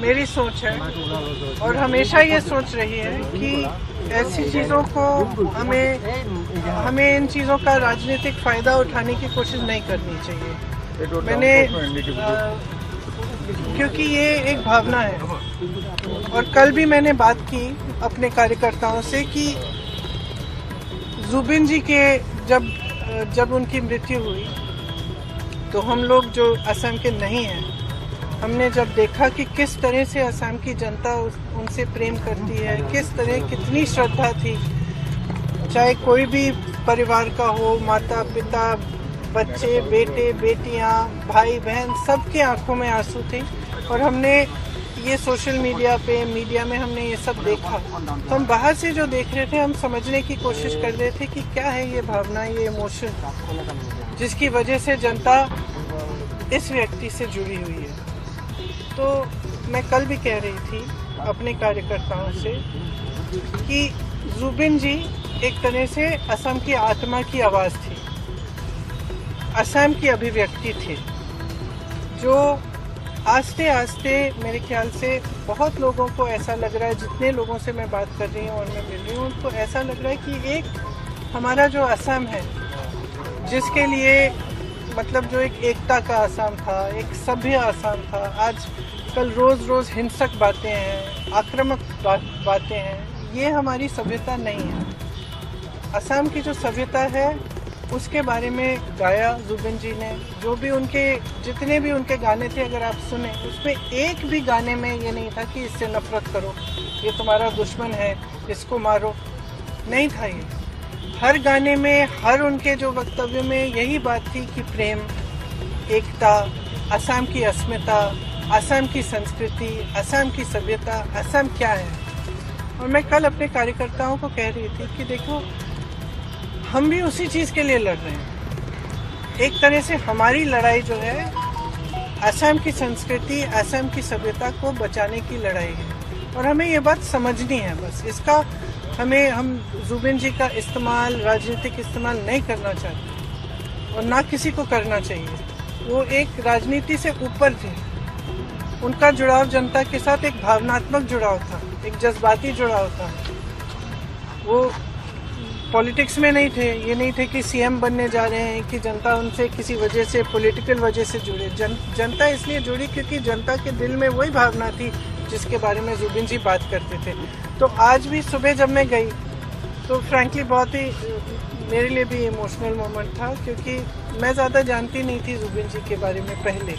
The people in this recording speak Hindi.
मेरी सोच है और हमेशा ये सोच रही है कि ऐसी चीज़ों को हमें इन चीज़ों का राजनीतिक फ़ायदा उठाने की कोशिश नहीं करनी चाहिए। क्योंकि ये एक भावना है। और कल भी मैंने बात की अपने कार्यकर्ताओं से कि जुबिन जी के जब उनकी मृत्यु हुई तो हम लोग जो असम के नहीं हैं, हमने जब देखा कि किस तरह से असम की जनता उनसे प्रेम करती है, किस तरह कितनी श्रद्धा थी, चाहे कोई भी परिवार का हो, माता पिता बच्चे बेटे बेटियां भाई बहन, सबके आंखों में आंसू थे। और हमने ये सोशल मीडिया में हमने ये सब देखा, तो हम बाहर से जो देख रहे थे हम समझने की कोशिश कर रहे थे कि क्या है ये भावना, ये इमोशन जिसकी वजह से जनता इस व्यक्ति से जुड़ी हुई है। तो मैं कल भी कह रही थी अपने कार्यकर्ताओं से कि जुबिन जी एक तरह से असम की आत्मा की आवाज़ थी, असम की अभिव्यक्ति थी, जो आस्ते आस्ते मेरे ख्याल से बहुत लोगों को ऐसा लग रहा है, जितने लोगों से मैं बात कर रही हूँ और मैं मिल रही हूँ, उनको ऐसा लग रहा है कि एक हमारा जो असम है, जिसके लिए मतलब जो एक एकता का असम था, एक सभ्य असम था, आज कल रोज़ हिंसक बातें हैं, आक्रामक बातें हैं, ये हमारी सभ्यता नहीं है। असम की जो सभ्यता है उसके बारे में गाया जुबिन जी ने। जो भी जितने भी उनके गाने थे अगर आप सुने, उसमें एक भी गाने में ये नहीं था कि इससे नफरत करो, ये तुम्हारा दुश्मन है, इसको मारो, नहीं था ये। हर गाने में, हर उनके जो वक्तव्य में यही बात थी कि प्रेम, एकता, असम की अस्मिता, असम की संस्कृति, असम की सभ्यता, असम क्या है। और मैं कल अपने कार्यकर्ताओं को कह रही थी कि देखो, हम भी उसी चीज़ के लिए लड़ रहे हैं। एक तरह से हमारी लड़ाई जो है असम की संस्कृति, असम की सभ्यता को बचाने की लड़ाई है। और हमें ये बात समझनी है, बस इसका हम जुबिन जी का इस्तेमाल, राजनीतिक इस्तेमाल नहीं करना चाहते और ना किसी को करना चाहिए। वो एक राजनीति से ऊपर थे, उनका जुड़ाव जनता के साथ एक भावनात्मक जुड़ाव था, एक जज्बाती जुड़ाव था। वो पॉलिटिक्स में नहीं थे, ये नहीं थे कि सीएम बनने जा रहे हैं कि जनता उनसे किसी वजह से, पॉलिटिकल वजह से जुड़े। जनता इसलिए जुड़ी क्योंकि जनता के दिल में वही भावना थी जिसके बारे में जुबिन जी बात करते थे। तो आज भी सुबह जब मैं गई तो फ्रैंकली बहुत ही मेरे लिए भी इमोशनल मोमेंट था, क्योंकि मैं ज़्यादा जानती नहीं थी जुबिन जी के बारे में पहले।